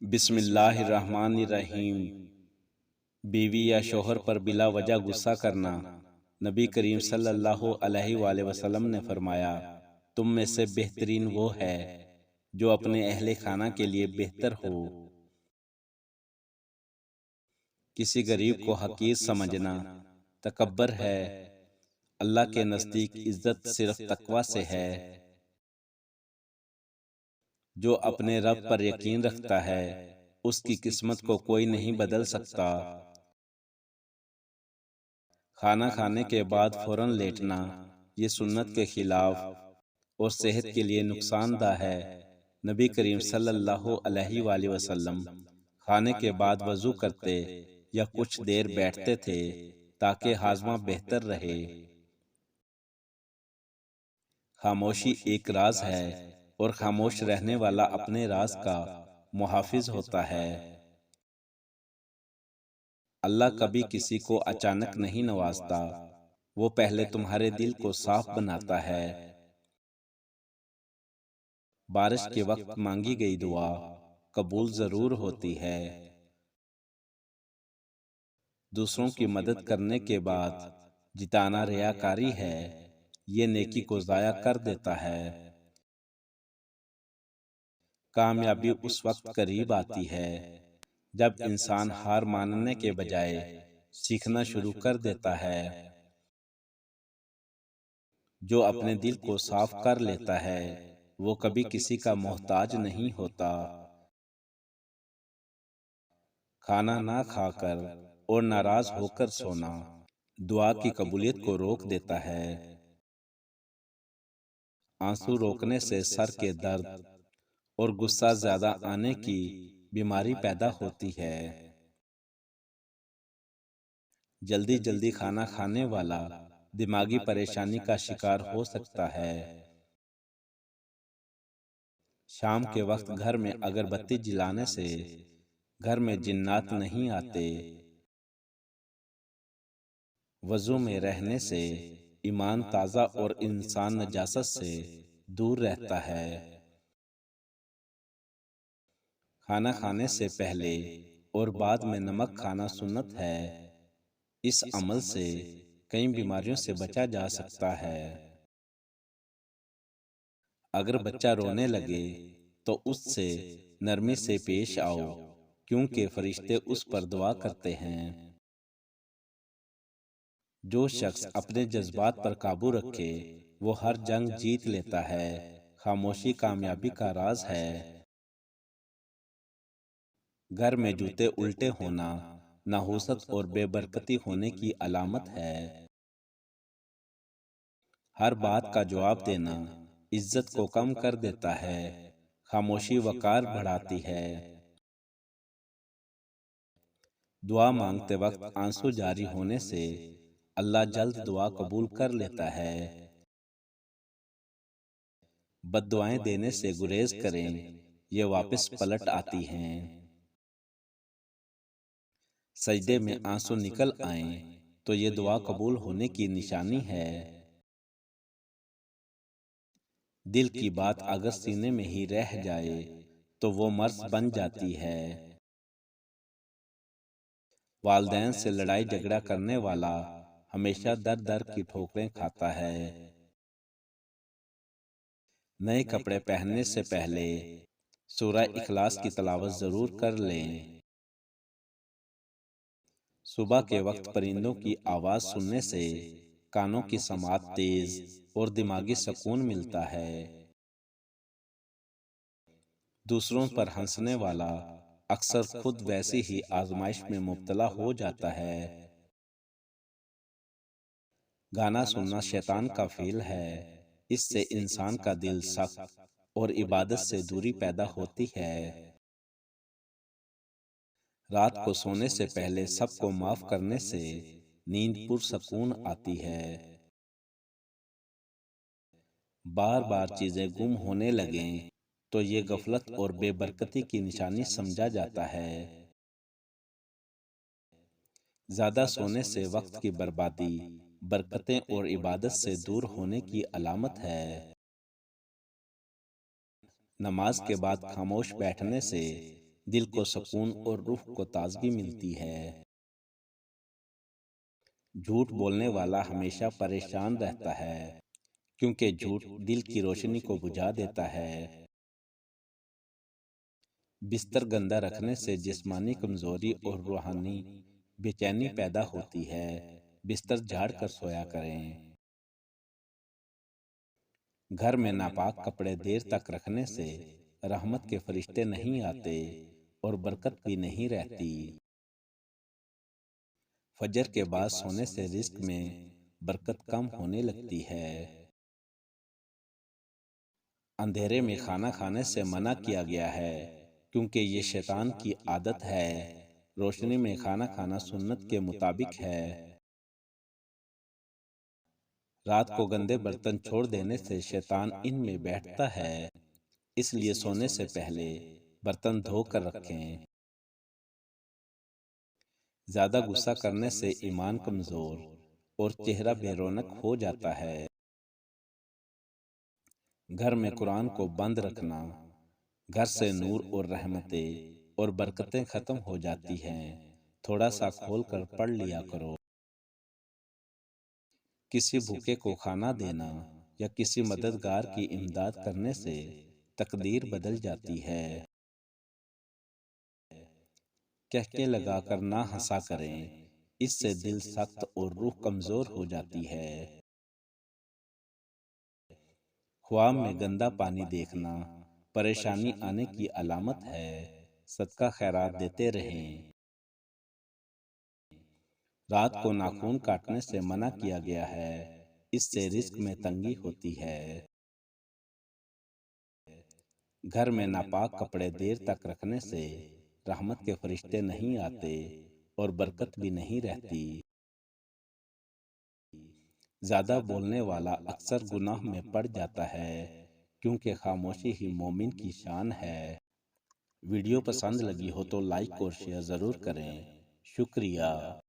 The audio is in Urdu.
بسم اللہ الرحمن الرحیم۔ بیوی یا شوہر پر بلا وجہ غصہ کرنا۔ نبی کریم صلی اللہ علیہ وآلہ وسلم نے فرمایا، تم میں سے بہترین وہ ہے جو اپنے اہل خانہ کے لیے بہتر ہو۔ کسی غریب کو حقیر سمجھنا تکبر ہے۔ اللہ کے نزدیک عزت صرف تقوی سے ہے۔ جو اپنے رب پر یقین رکھتا ہے اس کی قسمت کو کوئی نہیں بدل سکتا۔ کھانا کھانے کے بعد فوراً لیٹنا یہ سنت کے خلاف اور صحت کے لیے نقصان دہ ہے۔ نبی کریم صلی اللہ علیہ وآلہ وسلم کھانے کے بعد وضو کرتے یا کچھ دیر بیٹھتے تھے تاکہ ہاضمہ بہتر رہے۔ خاموشی ایک راز ہے اور خاموش رہنے والا اپنے راز کا محافظ ہوتا ہے۔ اللہ کبھی کسی کو اچانک نہیں نوازتا، وہ پہلے تمہارے دل کو صاف بناتا ہے۔ بارش کے وقت مانگی گئی دعا قبول ضرور ہوتی ہے۔ دوسروں کی مدد کرنے کے بعد جتانا ریاکاری ہے، یہ نیکی کو ضائع کر دیتا ہے۔ کامیابی اس وقت قریب آتی ہے جب انسان ہار ماننے کے بجائے سیکھنا شروع کر دیتا ہے۔ جو اپنے دل کو صاف کر لیتا ہے وہ کبھی کسی کا محتاج نہیں ہوتا۔ کھانا نہ کھا کر اور ناراض ہو کر سونا دعا کی قبولیت کو روک دیتا ہے۔ آنسو روکنے سے سر کے درد اور غصہ زیادہ آنے کی بیماری پیدا ہوتی ہے۔ جلدی جلدی کھانا کھانے والا دماغی پریشانی کا شکار ہو سکتا ہے۔ شام کے وقت گھر میں اگر بتی جلانے سے گھر میں جنات نہیں آتے۔ وضو میں رہنے سے ایمان تازہ اور انسان نجاست سے دور رہتا ہے۔ کھانا کھانے سے پہلے اور بعد میں نمک کھانا سنت ہے۔ اس عمل سے کئی بیماریوں سے بچا جا سکتا ہے۔ اگر بچہ رونے لگے تو اس سے نرمی سے پیش آؤ، کیونکہ فرشتے اس پر دعا کرتے ہیں۔ جو شخص اپنے جذبات پر قابو رکھے وہ ہر جنگ جیت لیتا ہے۔ خاموشی کامیابی کا راز ہے۔ گھر میں جوتے الٹے ہونا نحوست اور بے برکتی ہونے کی علامت ہے۔ ہر بات کا جواب دینا عزت کو کم کر دیتا ہے۔ خاموشی وقار بڑھاتی ہے۔ دعا مانگتے وقت آنسو جاری ہونے سے اللہ جلد دعا قبول کر لیتا ہے۔ بد دعائیں دینے سے گریز کریں، یہ واپس پلٹ آتی ہیں۔ سجدے میں آنسو نکل آئیں تو یہ دعا قبول ہونے کی نشانی ہے۔ دل کی بات اگر سینے میں ہی رہ جائے تو وہ مرض بن جاتی ہے۔ والدین سے لڑائی جھگڑا کرنے والا ہمیشہ در در کی ٹھوکریں کھاتا ہے۔ نئے کپڑے پہننے سے پہلے سورہ اخلاص کی تلاوت ضرور کر لیں۔ صبح کے وقت پرندوں کی آواز سننے سے کانوں کی سماعت تیز اور دماغی سکون ملتا ہے۔ دوسروں پر ہنسنے والا اکثر خود ویسی ہی آزمائش میں مبتلا ہو جاتا ہے۔ گانا سننا شیطان کا فعل ہے، اس سے انسان کا دل سخت اور عبادت سے دوری پیدا ہوتی ہے۔ رات کو سونے سے پہلے سب کو معاف کرنے سے نیند پرسکون آتی ہے۔ بار بار چیزیں گم ہونے لگیں تو یہ غفلت اور بے برکتی کی نشانی سمجھا جاتا ہے۔ زیادہ سونے سے وقت کی بربادی برکتیں اور عبادت سے دور ہونے کی علامت ہے۔ نماز کے بعد خاموش بیٹھنے سے دل کو سکون اور روح کو تازگی ملتی ہے۔ جھوٹ بولنے والا ہمیشہ پریشان رہتا ہے، کیونکہ جھوٹ دل کی روشنی کو بجھا دیتا ہے۔ بستر گندہ رکھنے سے جسمانی کمزوری اور روحانی بے چینی پیدا ہوتی ہے۔ بستر جھاڑ کر سویا کریں۔ گھر میں ناپاک کپڑے دیر تک رکھنے سے رحمت کے فرشتے نہیں آتے اور برکت بھی نہیں رہتی۔ فجر کے بعد سونے سے رزق میں برکت کم ہونے لگتی ہے۔ اندھیرے میں کھانا کھانے سے منع کیا گیا ہے، کیونکہ یہ شیطان کی عادت ہے۔ روشنی میں کھانا کھانا سنت کے مطابق ہے۔ رات کو گندے برتن چھوڑ دینے سے شیطان ان میں بیٹھتا ہے، اس لیے سونے سے پہلے برتن دھو کر رکھیں۔ زیادہ غصہ کرنے سے ایمان کمزور اور چہرہ بے رونق ہو جاتا ہے۔ گھر میں قرآن کو بند رکھنا، گھر سے نور اور رحمتیں اور برکتیں ختم ہو جاتی ہیں۔ تھوڑا سا کھول کر پڑھ لیا کرو۔ کسی بھوکے کو کھانا دینا یا کسی مددگار کی امداد کرنے سے تقدیر بدل جاتی ہے۔ کہکے لگا کر نہ ہنسا کریں، اس سے دل سخت اور روح کمزور ہو جاتی ہے۔ خواب میں گندا پانی دیکھنا پریشانی آنے کی علامت ہے۔ صدقہ خیرات دیتے رہیں۔ رات کو ناخن کاٹنے سے منع کیا گیا ہے، اس سے رزق میں تنگی ہوتی ہے۔ گھر میں ناپاک کپڑے دیر تک رکھنے سے رحمت کے فرشتے نہیں آتے اور برکت بھی نہیں رہتی۔ زیادہ بولنے والا اکثر گناہ میں پڑ جاتا ہے، کیونکہ خاموشی ہی مومن کی شان ہے۔ ویڈیو پسند لگی ہو تو لائک اور شیئر ضرور کریں۔ شکریہ۔